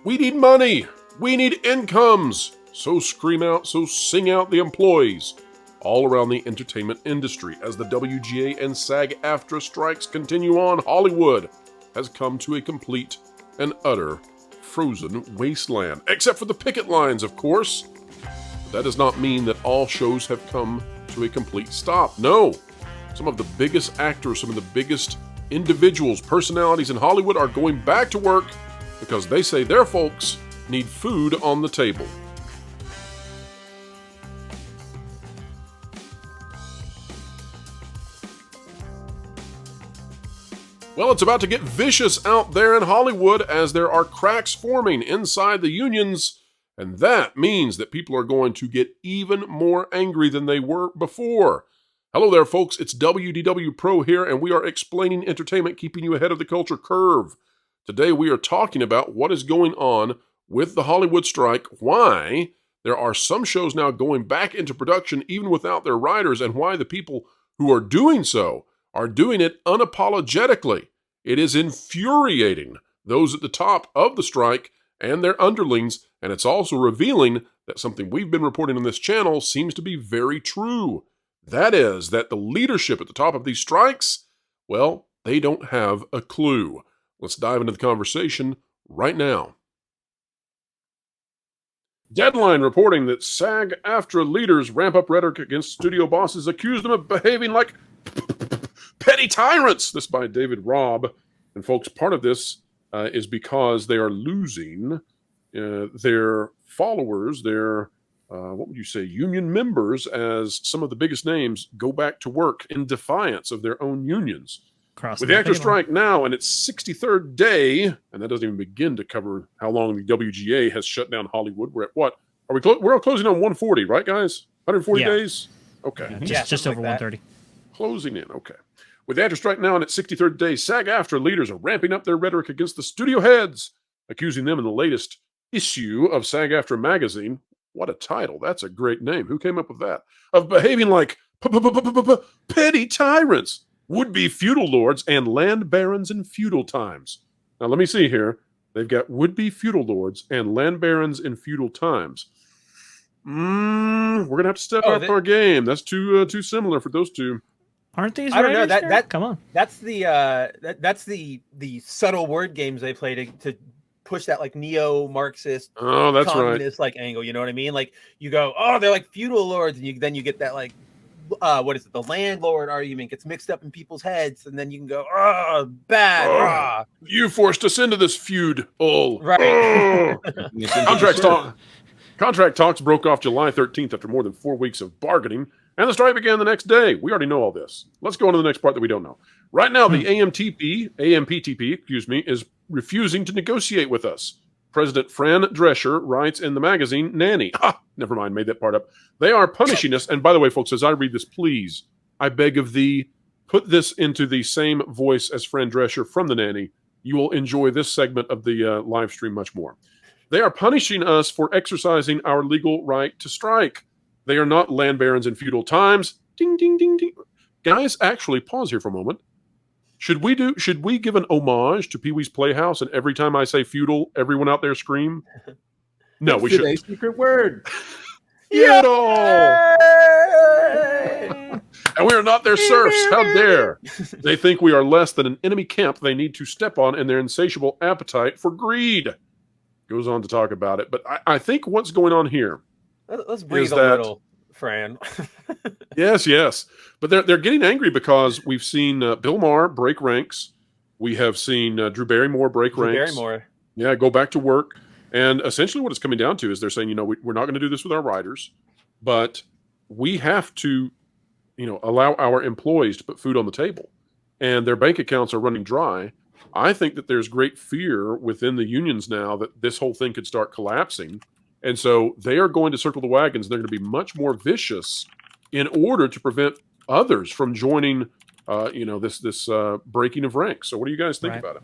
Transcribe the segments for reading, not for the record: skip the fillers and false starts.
We need money. We need incomes. So scream out, so sing out the employees all around the entertainment industry. As the WGA and SAG-AFTRA strikes continue on, Hollywood has come to a complete and utter frozen wasteland. Except for the picket lines, of course. But that does not mean that all shows have come to a complete stop. No. Some of the biggest actors, some of the biggest individuals, personalities in Hollywood are going back to work because they say their folks need food on the table. Well, it's about to get vicious out there in Hollywood as there are cracks forming inside the unions, and that means that people are going to get even more angry than they were before. Hello there, folks. It's WDW Pro here, and we are explaining entertainment, keeping you ahead of the culture curve. Today, we are talking about what is going on with the Hollywood strike, why there are some shows now going back into production even without their writers, and why the people who are doing so are doing it unapologetically. It is infuriating those at the top of the strike and their underlings, and it's also revealing that something we've been reporting on this channel seems to be very true. That is, that the leadership at the top of these strikes, well, they don't have a clue. Let's dive into the conversation right now. Deadline reporting that SAG-AFTRA leaders ramp up rhetoric against studio bosses, accuse them of behaving like petty tyrants. This by David Robb. And folks, part of this is because they are losing their followers, their, what would you say, union members, as some of the biggest names go back to work in defiance of their own unions. With the actor strike now in its 63rd day, and that doesn't even begin to cover how long the WGA has shut down Hollywood. We're at what? Are we we're closing on 140, right, guys? 140 days? Okay. Just over 130. Closing in, okay. With the actor strike now in its 63rd day, SAG-AFTRA leaders are ramping up their rhetoric against the studio heads, accusing them in the latest issue of SAG-AFTRA magazine. What a title. That's a great name. Who came up with that? Of behaving like petty tyrants, would-be feudal lords, and land barons in feudal times. Now, let me see here. They've got would-be feudal lords and land barons in feudal times. We're going to have to step up our game. That's too similar for those two. Aren't these? I don't know. That come on. That's the subtle word games they play to push that like neo-Marxist, communist like angle. You know what I mean? Like you go, oh, they're like feudal lords, and then you get that like, what is it? The landlord argument gets mixed up in people's heads, and then you can go, oh, bad. You forced us into this feud. Right. Contract talks broke off July 13th after more than 4 weeks of bargaining. And the strike began the next day. We already know all this. Let's go on to the next part that we don't know. Right now, the AMPTP, is refusing to negotiate with us. President Fran Drescher writes in the magazine Nanny. Never mind, made that part up. They are punishing us. And by the way, folks, as I read this, please, I beg of thee, put this into the same voice as Fran Drescher from the Nanny. You will enjoy this segment of the live stream much more. They are punishing us for exercising our legal right to strike. They are not land barons in feudal times. Ding, ding, ding, ding. Guys, actually, pause here for a moment. Should we give an homage to Pee-wee's Playhouse, and every time I say feudal, everyone out there scream? No, we shouldn't. A secret word. Feudal! And we are not their serfs. How dare. They think we are less than an enemy camp they need to step on in their insatiable appetite for greed. Goes on to talk about it. But I think what's going on here, let's breathe a little, Fran. Yes. But they're getting angry because we've seen Bill Maher break ranks. We have seen Drew Barrymore break ranks. Yeah, go back to work. And essentially what it's coming down to is they're saying, we're not going to do this with our writers, but we have to, allow our employees to put food on the table. And their bank accounts are running dry. I think that there's great fear within the unions now that this whole thing could start collapsing. And so they are going to circle the wagons. They're going to be much more vicious in order to prevent others from joining, this breaking of ranks. So what do you guys think about it?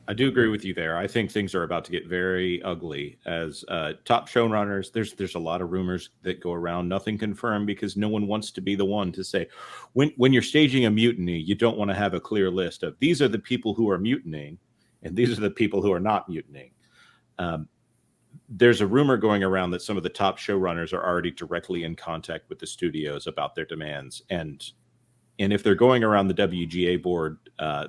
I do agree with you there. I think things are about to get very ugly as top showrunners. There's a lot of rumors that go around, nothing confirmed, because no one wants to be the one to say, when you're staging a mutiny, you don't want to have a clear list of these are the people who are mutinying and these are the people who are not mutinying. there's a rumor going around that some of the top showrunners are already directly in contact with the studios about their demands, and if they're going around the WGA board,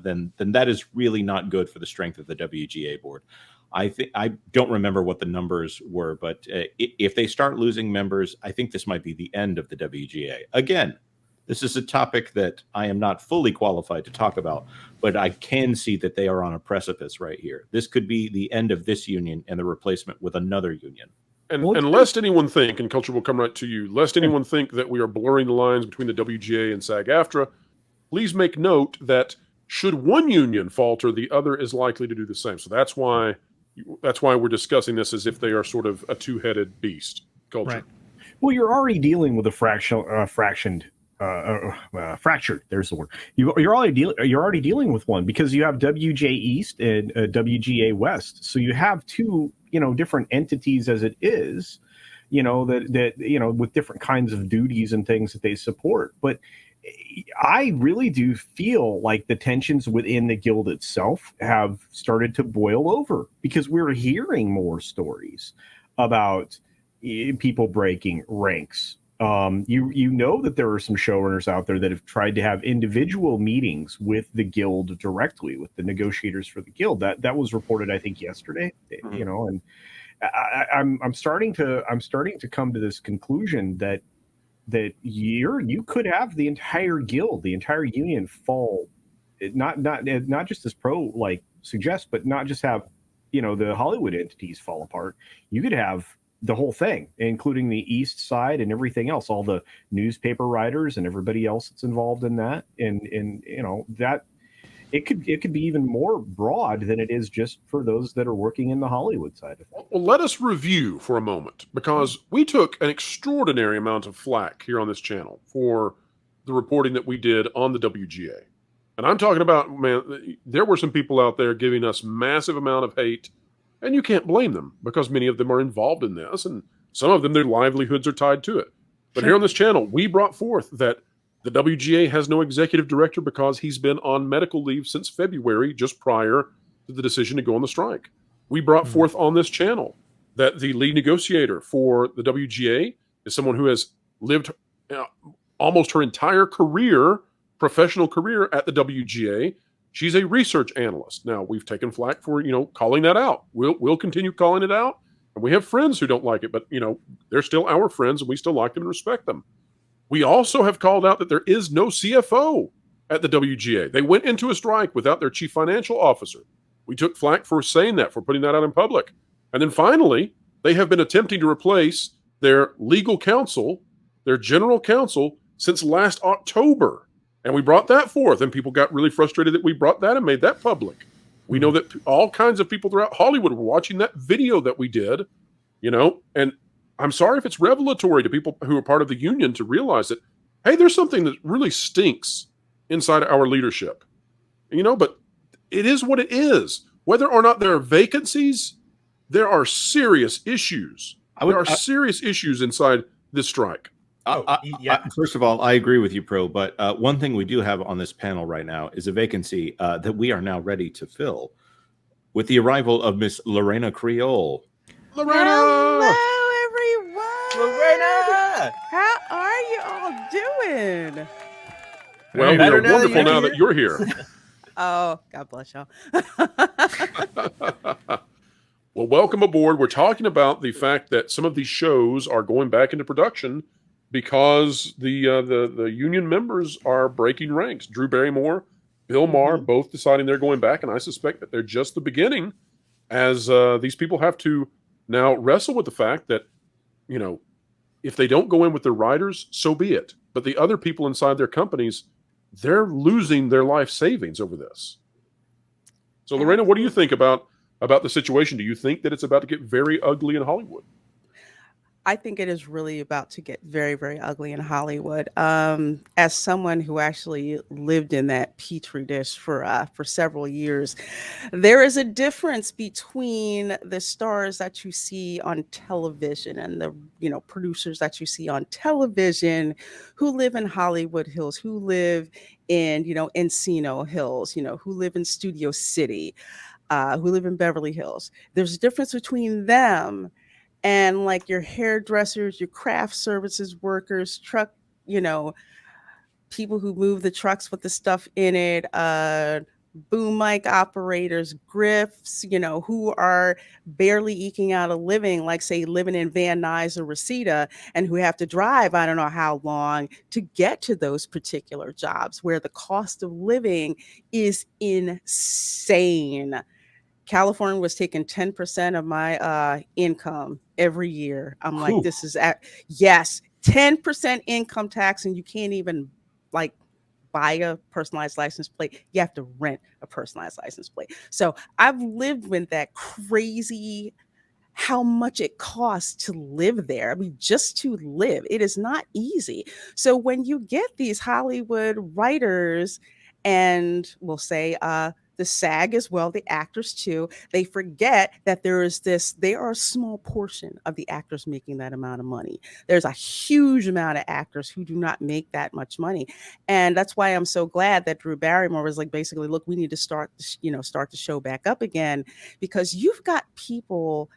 then that is really not good for the strength of the WGA board. I don't remember what the numbers were, but if they start losing members, I think this might be the end of the WGA. Again, this is a topic that I am not fully qualified to talk about, but I can see that they are on a precipice right here. This could be the end of this union and the replacement with another union. And lest anyone think, and Culture will come right to you, lest anyone think that we are blurring the lines between the WGA and SAG-AFTRA, please make note that should one union falter, the other is likely to do the same. So that's why we're discussing this as if they are sort of a two-headed beast. Culture. Right. Well, you're already dealing with a fractured. There's the word. You're already dealing with one, because you have WGA East and WGA West. So you have two, different entities as it is, that with different kinds of duties and things that they support. But I really do feel like the tensions within the guild itself have started to boil over, because we're hearing more stories about people breaking ranks. That there are some showrunners out there that have tried to have individual meetings with the guild directly, with the negotiators for the guild. That was reported, I think, yesterday. And I'm starting to come to this conclusion that you could have the entire guild, the entire union fall, not just as Pro suggests, but not just have the Hollywood entities fall apart. You could have the whole thing, including the East Side and everything else, all the newspaper writers and everybody else that's involved in that, and that it could be even more broad than it is just for those that are working in the Hollywood side of it. Well, let us review for a moment, because we took an extraordinary amount of flack here on this channel for the reporting that we did on the WGA. And I'm talking about, man, there were some people out there giving us massive amount of hate, and you can't blame them, because many of them are involved in this, and some of them, their livelihoods are tied to it. But here on this channel, we brought forth that the WGA has no executive director because he's been on medical leave since February, just prior to the decision to go on the strike. We brought forth on this channel that the lead negotiator for the WGA is someone who has lived almost her entire career, professional career, at the WGA. She's a research analyst. Now, we've taken flack for, calling that out. We'll continue calling it out. And we have friends who don't like it, but, they're still our friends, and we still like them and respect them. We also have called out that there is no CFO at the WGA. They went into a strike without their chief financial officer. We took flack for saying that, for putting that out in public. And then finally, they have been attempting to replace their legal counsel, their general counsel, since last October. And we brought that forth, and people got really frustrated that we brought that and made that public. We know that all kinds of people throughout Hollywood were watching that video that we did, and I'm sorry if it's revelatory to people who are part of the union to realize that, hey, there's something that really stinks inside our leadership. But it is what it is. Whether or not there are vacancies, there are serious issues. There are serious issues inside this strike. First of all, I agree with you, Pro, but one thing we do have on this panel right now is a vacancy that we are now ready to fill with the arrival of Miss Lorena Creole. Lorena! Hello, everyone! Lorena! How are you all doing? Well, we are wonderful now that you're here. Oh, God bless y'all. Well, welcome aboard. We're talking about the fact that some of these shows are going back into production because the union members are breaking ranks. Drew Barrymore, Bill Maher, both deciding they're going back, and I suspect that they're just the beginning, as these people have to now wrestle with the fact that, if they don't go in with their writers, so be it. But the other people inside their companies, they're losing their life savings over this. So, Lorena, what do you think about the situation? Do you think that it's about to get very ugly in Hollywood? I think it is really about to get very, very ugly in Hollywood. As someone who actually lived in that petri dish for several years, there is a difference between the stars that you see on television and the producers that you see on television who live in Hollywood Hills, who live in Encino Hills, who live in Studio City, who live in Beverly Hills. There's a difference between them And like your hairdressers, your craft services workers, truck, people who move the trucks with the stuff in it, boom mic operators, griffs, who are barely eking out a living, like say living in Van Nuys or Reseda, and who have to drive I don't know how long to get to those particular jobs where the cost of living is insane. California was taking 10% of my income every year. I'm like, Whew. this is yes, 10% income tax, and you can't even like buy a personalized license plate. You have to rent a personalized license plate. So I've lived with that crazy how much it costs to live there. I mean, just to live, it is not easy. So when you get these Hollywood writers, and we'll say the SAG as well, the actors too, they forget that they are a small portion of the actors making that amount of money. There's a huge amount of actors who do not make that much money. And that's why I'm so glad that Drew Barrymore was like, basically, look, we need to start the show back up again, because you've got people,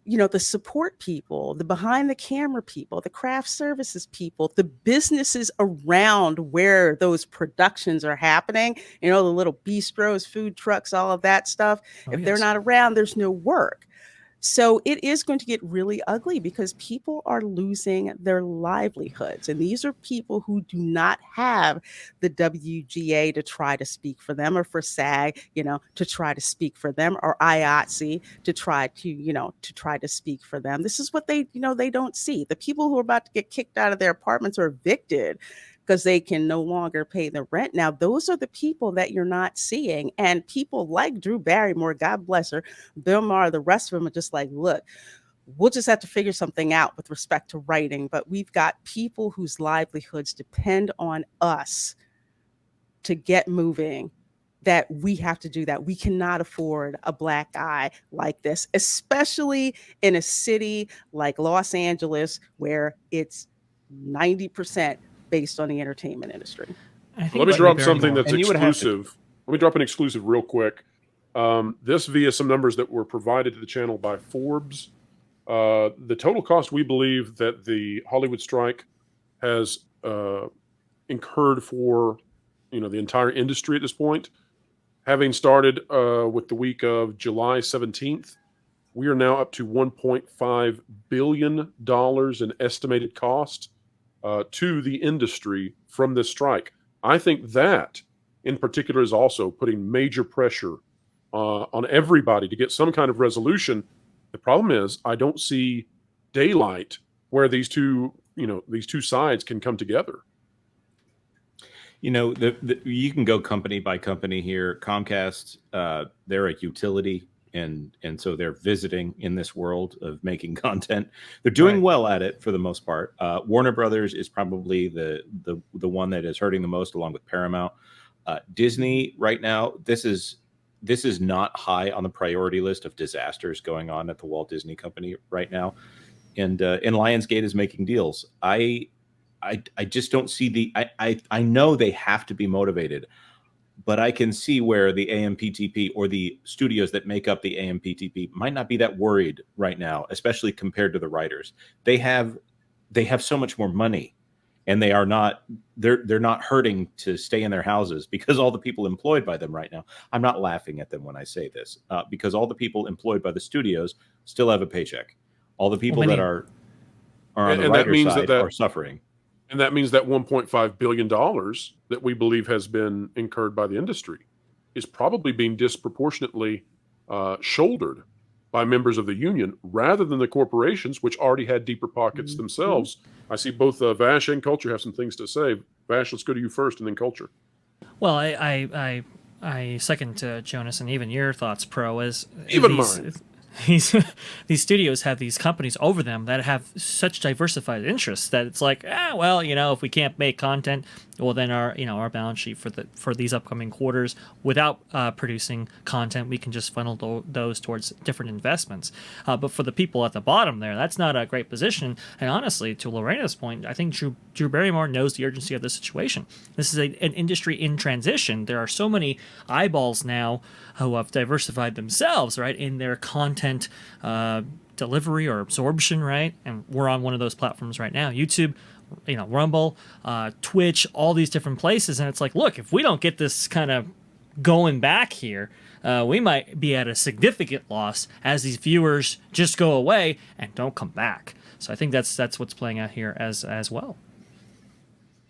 the support people, the behind the camera people, the craft services people, the businesses around where those productions are happening, the little bistros, food trucks, all of that stuff. If they're not around, there's no work. So it is going to get really ugly because people are losing their livelihoods. And these are people who do not have the WGA to try to speak for them, or for SAG, to try to speak for them, or IATSE to try to speak for them. This is what they don't see. The people who are about to get kicked out of their apartments or evicted because they can no longer pay the rent. Now, those are the people that you're not seeing. And people like Drew Barrymore, God bless her, Bill Maher, the rest of them are just like, look, we'll just have to figure something out with respect to writing. But we've got people whose livelihoods depend on us to get moving, that we have to do that. We cannot afford a black eye like this, especially in a city like Los Angeles, where it's 90% based on the entertainment industry. Let me drop something that's exclusive. Let me drop an exclusive real quick. This via some numbers that were provided to the channel by Forbes. The total cost we believe that the Hollywood strike has incurred for the entire industry at this point, having started with the week of July 17th, we are now up to $1.5 billion in estimated cost to the industry from this strike. I think that, in particular, is also putting major pressure on everybody to get some kind of resolution. The problem is, I don't see daylight where these two sides can come together. You can go company by company here. Comcast, they're a utility. And so they're visiting in this world of making content. They're doing well at it for the most part. Warner Brothers is probably the one that is hurting the most, along with Paramount. Disney right now, this is not high on the priority list of disasters going on at the Walt Disney Company right now. And Lionsgate is making deals. I just don't see I know they have to be motivated. But I can see where the AMPTP or the studios that make up the AMPTP might not be that worried right now, especially compared to the writers. They have so much more money, and they're not hurting to stay in their houses because all the people employed by them right now. I'm not laughing at them when I say this, because all the people employed by the studios still have a paycheck. All the people that are on the writer's side are suffering. And that means that $1.5 billion that we believe has been incurred by the industry is probably being disproportionately shouldered by members of the union rather than the corporations, which already had deeper pockets themselves. I see both Vash and Culture have some things to say. Vash, let's go to you first and then Culture. Well, I second Jonas, and even your thoughts, Pro, is even mine. These studios have these companies over them that have such diversified interests that it's like, if we can't make content, well, then our balance sheet for these upcoming quarters without producing content, we can just funnel those towards different investments. But for the people at the bottom there, that's not a great position. And honestly, to Lorena's point, I think Drew Barrymore knows the urgency of the situation. This is an industry in transition. There are so many eyeballs now who have diversified themselves, right, in their content delivery or absorption, right? And we're on one of those platforms right now, YouTube, Rumble, Twitch, all these different places. And it's like, look, if we don't get this kind of going back here, we might be at a significant loss as these viewers just go away and don't come back. So I think that's what's playing out here as well.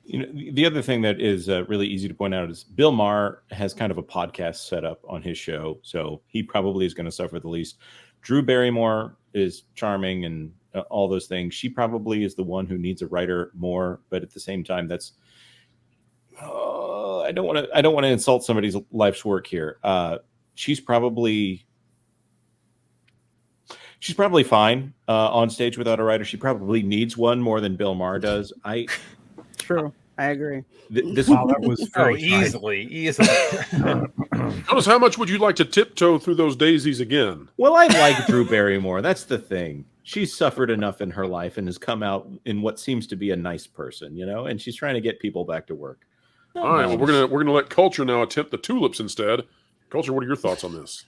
The other thing that is really easy to point out is Bill Maher has kind of a podcast set up on his show, so he probably is going to suffer the least. Drew Barrymore is charming and all those things. She probably is the one who needs a writer more, but at the same time, that's I don't want to insult somebody's life's work here. She's probably fine on stage without a writer. She probably needs one more than Bill Maher does. True. I agree. That was very easily. Notice, how much would you like to tiptoe through those daisies again? Well, I like Drew Barrymore. That's the thing. She's suffered enough in her life and has come out in what seems to be a nice person, and she's trying to get people back to work. All right, well, we're gonna let Culture now attempt the tulips instead. Culture, what are your thoughts on this?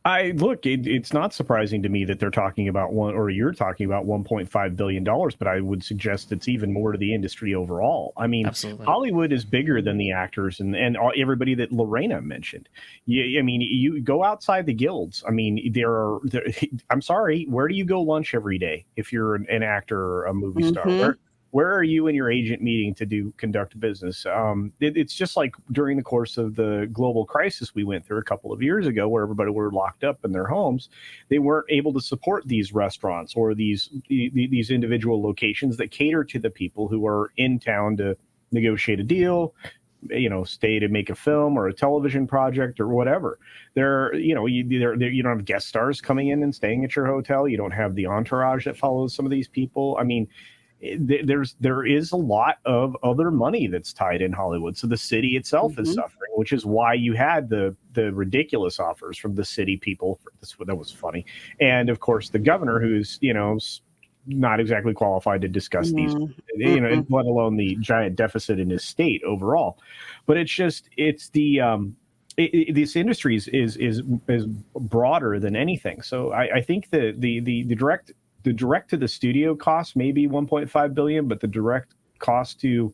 It's not surprising to me that they're talking about you're talking about $1.5 billion, but I would suggest it's even more to the industry overall. I mean, absolutely. Hollywood is bigger than the actors and everybody that Lorena mentioned. You go outside the guilds. I mean, I'm sorry, where do you go lunch every day if you're an actor or a movie star? Where are you and your agent meeting to conduct business? It's just like during the course of the global crisis we went through a couple of years ago, where everybody were locked up in their homes. They weren't able to support these restaurants or these individual locations that cater to the people who are in town to negotiate a deal, stay to make a film or a television project or whatever. You don't have guest stars coming in and staying at your hotel. You don't have the entourage that follows some of these people. I mean, there is a lot of other money that's tied in Hollywood. So the city itself is suffering, which is why you had the ridiculous offers from the city people. That was funny. And of course, the governor, who's, not exactly qualified to discuss these, let alone the giant deficit in his state overall. But this industry is broader than anything. So I think the direct to the studio cost may be 1.5 billion, but the direct cost to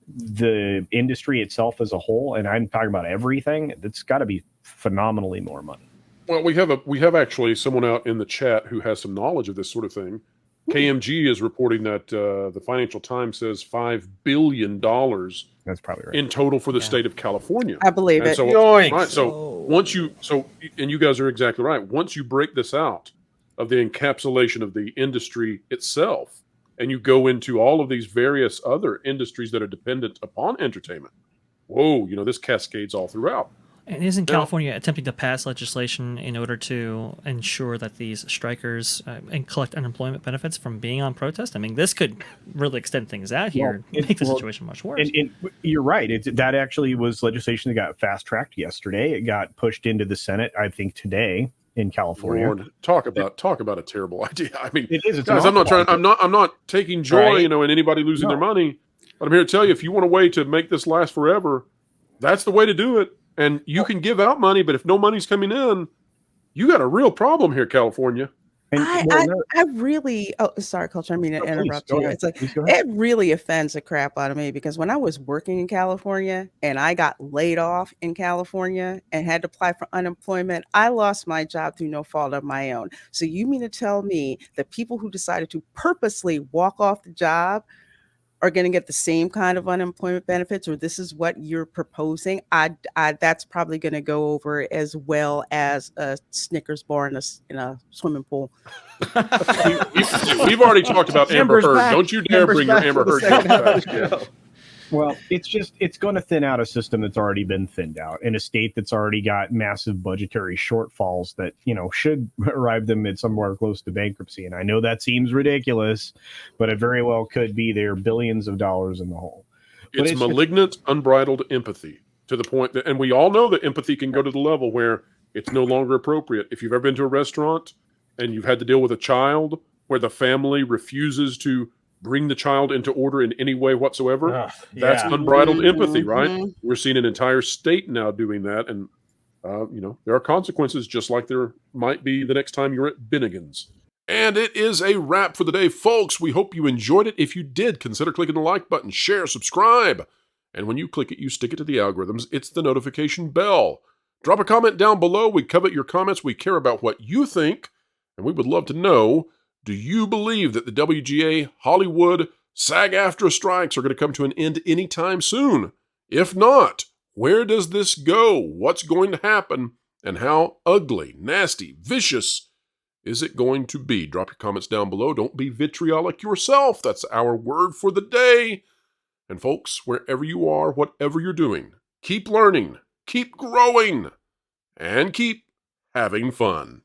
the industry itself as a whole, and I'm talking about everything, it's got to be phenomenally more money. Well, we have actually someone out in the chat who has some knowledge of this sort of thing. KMG is reporting that the Financial Times says $5 billion. That's probably right in total for the state of California. I believe it. So, right, so and you guys are exactly right. Once you break this out of the encapsulation of the industry itself, and you go into all of these various other industries that are dependent upon entertainment, whoa, this cascades all throughout. And isn't California attempting to pass legislation in order to ensure that these strikers and collect unemployment benefits from being on protest? I mean, this could really extend things out here and make the situation much worse. And you're right. That actually was legislation that got fast-tracked yesterday. It got pushed into the Senate, I think, today in California. Lord, talk about a terrible idea. I mean, it is. Guys, I'm not taking joy, in anybody losing their money. But I'm here to tell you, if you want a way to make this last forever, that's the way to do it. And you can give out money, but if no money's coming in, you got a real problem here, California. I really, sorry, Culture, I mean to interrupt you. It's like, it really offends the crap out of me, because when I was working in California and I got laid off in California and had to apply for unemployment, I lost my job through no fault of my own. So you mean to tell me that people who decided to purposely walk off the job are going to get the same kind of unemployment benefits, or this is what you're proposing? That's probably going to go over as well as a Snickers bar in a swimming pool. We've already talked about Amber Heard. Don't you dare bring your Amber Heard back. Well, it's going to thin out a system that's already been thinned out in a state that's already got massive budgetary shortfalls that, should arrive them at somewhere close to bankruptcy. And I know that seems ridiculous, but it very well could be. There billions of dollars in the hole. It's malignant, unbridled empathy, to the point that, and we all know that empathy can go to the level where it's no longer appropriate. If you've ever been to a restaurant and you've had to deal with a child where the family refuses to bring the child into order in any way whatsoever, that's unbridled empathy, right? We're seeing an entire state now doing that. And, there are consequences, just like there might be the next time you're at Bennigan's. And it is a wrap for the day, folks. We hope you enjoyed it. If you did, consider clicking the like button, share, subscribe. And when you click it, you stick it to the algorithms. It's the notification bell. Drop a comment down below. We covet your comments. We care about what you think. And we would love to know, do you believe that the WGA Hollywood SAG-AFTRA strikes are going to come to an end anytime soon? If not, where does this go? What's going to happen? And how ugly, nasty, vicious is it going to be? Drop your comments down below. Don't be vitriolic yourself. That's our word for the day. And folks, wherever you are, whatever you're doing, keep learning, keep growing, and keep having fun.